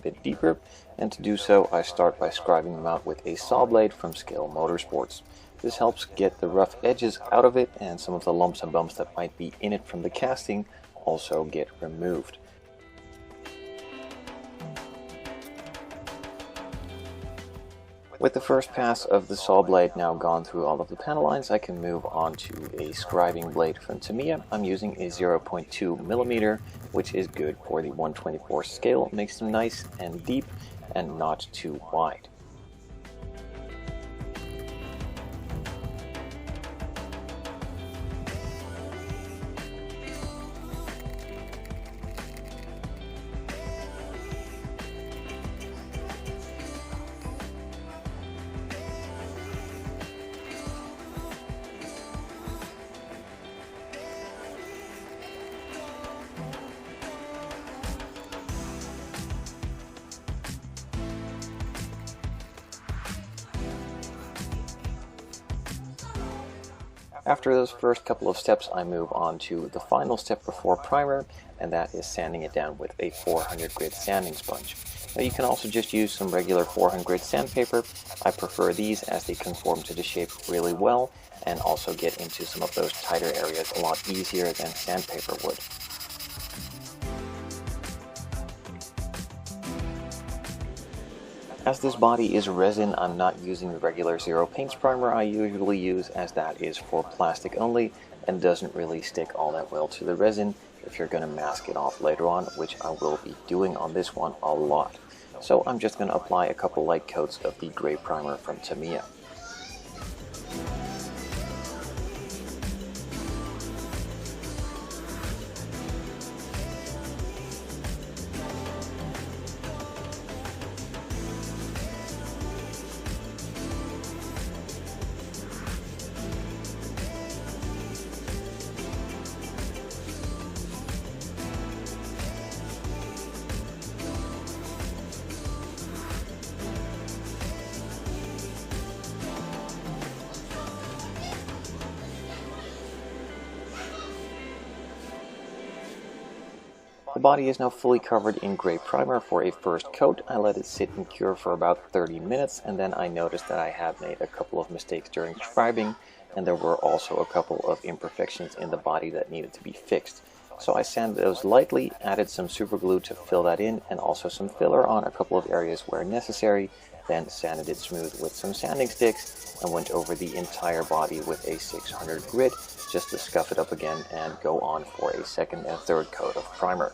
bit deeper, and to do so I start by scribing them out with a saw blade from Scale Motorsports. This helps get the rough edges out of it, and some of the lumps and bumps that might be in it from the casting also get removed. With the first pass of the saw blade now gone through all of the panel lines, I can move on to a scribing blade from Tamiya. I'm using a 0.2 millimeter, which is good for the 124 scale. It makes them nice and deep and not too wide. After those first couple of steps, I move on to the final step before primer, and that is sanding it down with a 400 grit sanding sponge. Now you can also just use some regular 400 grit sandpaper. I prefer these as they conform to the shape really well and also get into some of those tighter areas a lot easier than sandpaper would. As this body is resin, I'm not using the regular Zero Paints primer I usually use, as that is for plastic only and doesn't really stick all that well to the resin if you're going to mask it off later on, which I will be doing on this one a lot. So I'm just going to apply a couple light coats of the gray primer from Tamiya. The body is now fully covered in gray primer for a first coat. I let it sit and cure for about 30 minutes, and then I noticed that I had made a couple of mistakes during scribing, and there were also a couple of imperfections in the body that needed to be fixed. So I sanded those lightly, added some super glue to fill that in, and also some filler on a couple of areas where necessary, then sanded it smooth with some sanding sticks, and went over the entire body with a 600 grit just to scuff it up again and go on for a second and third coat of primer.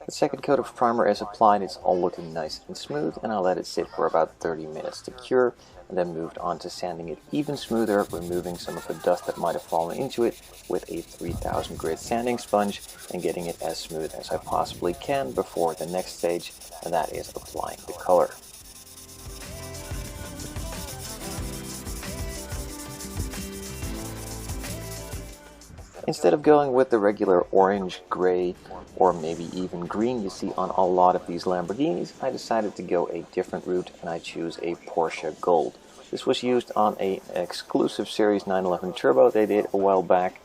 The second coat of primer is applied, it's all looking nice and smooth, and I let it sit for about 30 minutes to cure, and then moved on to sanding it even smoother, removing some of the dust that might have fallen into it with a 3000 grit sanding sponge, and getting it as smooth as I possibly can before the next stage, and that is applying the color. Instead of going with the regular orange, gray, or maybe even green you see on a lot of these Lamborghinis, I decided to go a different route, and I choose a Porsche Gold. This was used on an exclusive Series 911 Turbo they did a while back,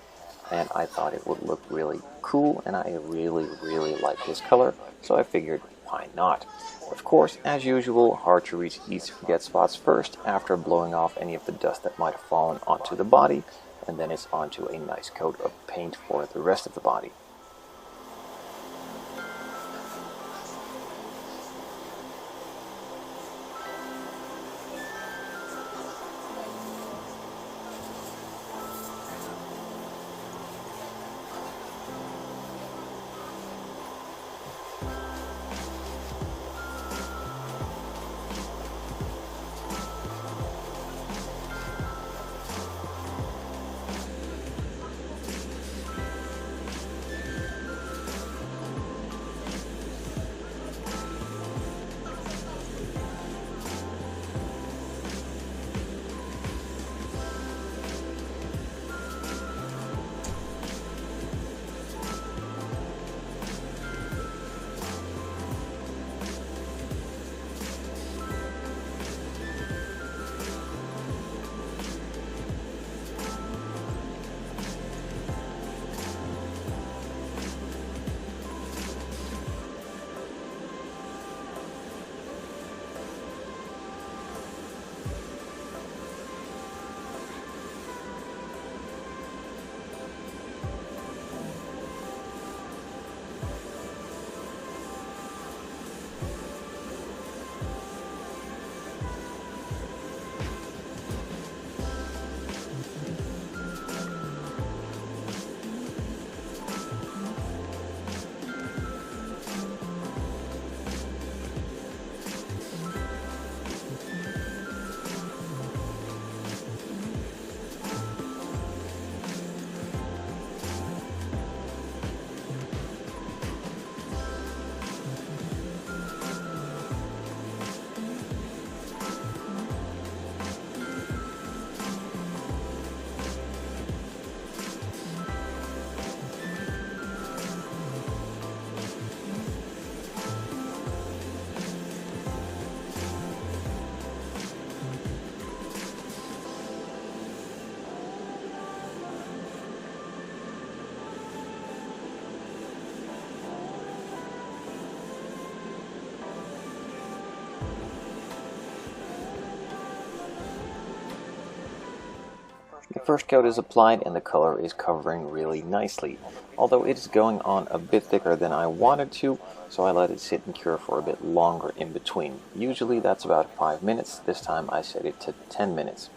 and I thought it would look really cool, and I really like this color, so I figured, why not? Of course, as usual, hard to reach easy forget spots first after blowing off any of the dust that might have fallen onto the body, and then it's onto a nice coat of paint for the rest of the body. The first coat is applied and the color is covering really nicely, although it is going on a bit thicker than I wanted to, so I let it sit and cure for a bit longer in between. Usually that's about 5 minutes, this time I set it to 10 minutes,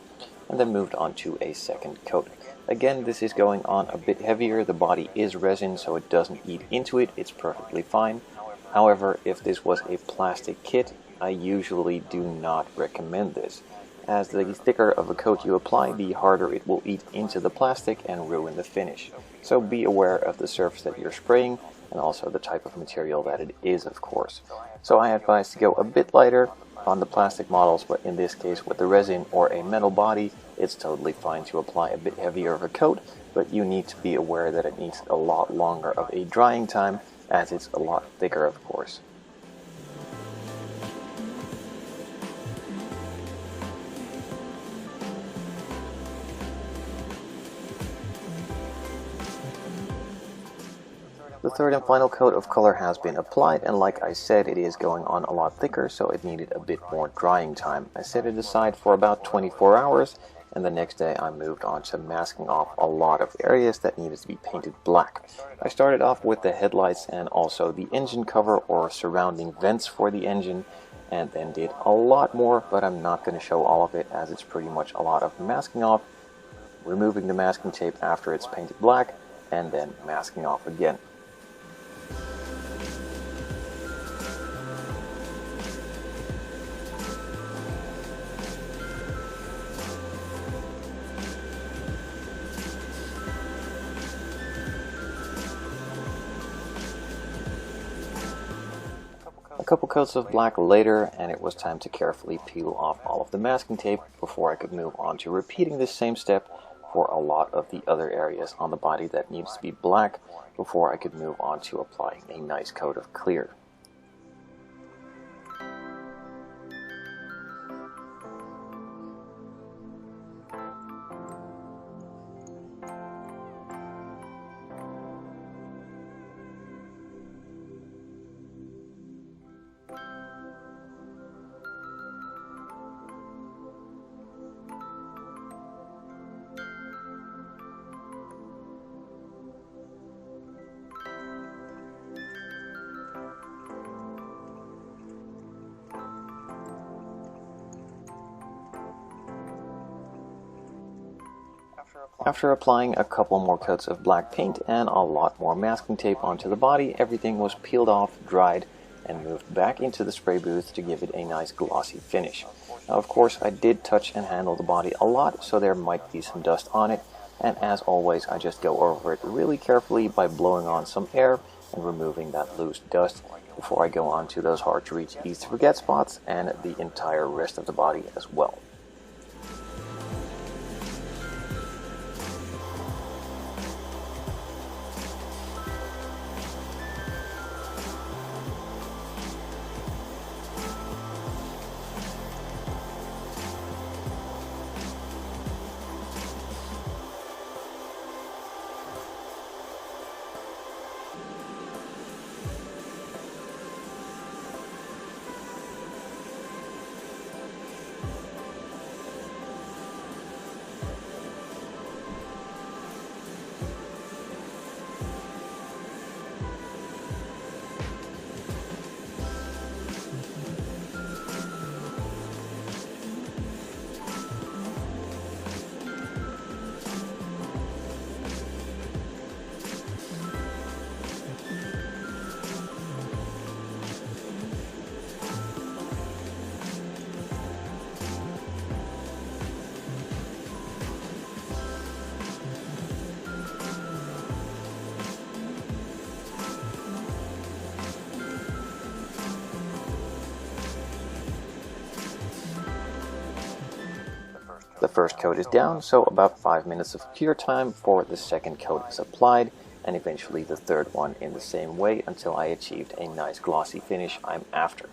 and then moved on to a second coat. Again, this is going on a bit heavier, the body is resin so it doesn't eat into it, it's perfectly fine. However, if this was a plastic kit, I usually do not recommend this. As the thicker of a coat you apply, the harder it will eat into the plastic and ruin the finish. So be aware of the surface that you're spraying and also the type of material that it is, of course. So I advise to go a bit lighter on the plastic models, but in this case with the resin or a metal body, it's totally fine to apply a bit heavier of a coat, but you need to be aware that it needs a lot longer of a drying time as it's a lot thicker, of course. The third and final coat of color has been applied, and like I said, it is going on a lot thicker, so it needed a bit more drying time. I set it aside for about 24 hours, and the next day I moved on to masking off a lot of areas that needed to be painted black. I started off with the headlights and also the engine cover or surrounding vents for the engine, and then did a lot more, but I'm not going to show all of it as it's pretty much a lot of masking off, removing the masking tape after it's painted black, and then masking off again. A couple coats of black later, and it was time to carefully peel off all of the masking tape before I could move on to repeating this same step for a lot of the other areas on the body that needs to be black before I could move on to applying a nice coat of clear. After applying a couple more coats of black paint and a lot more masking tape onto the body, everything was peeled off, dried, and moved back into the spray booth to give it a nice glossy finish. Now, of course, I did touch and handle the body a lot, so there might be some dust on it, and as always, I just go over it really carefully by blowing on some air and removing that loose dust before I go on to those hard to reach, easy to forget spots and the entire rest of the body as well. The first coat is down, so about 5 minutes of cure time for the second coat is applied, and eventually the third one in the same way until I achieved a nice glossy finish I'm after.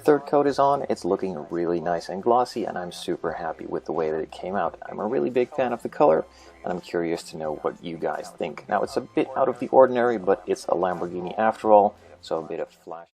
third coat is on, it's looking really nice and glossy, and I'm super happy with the way that it came out. I'm a really big fan of the color, and I'm curious to know what you guys think. Now, it's a bit out of the ordinary, but it's a Lamborghini after all, so a bit of flash.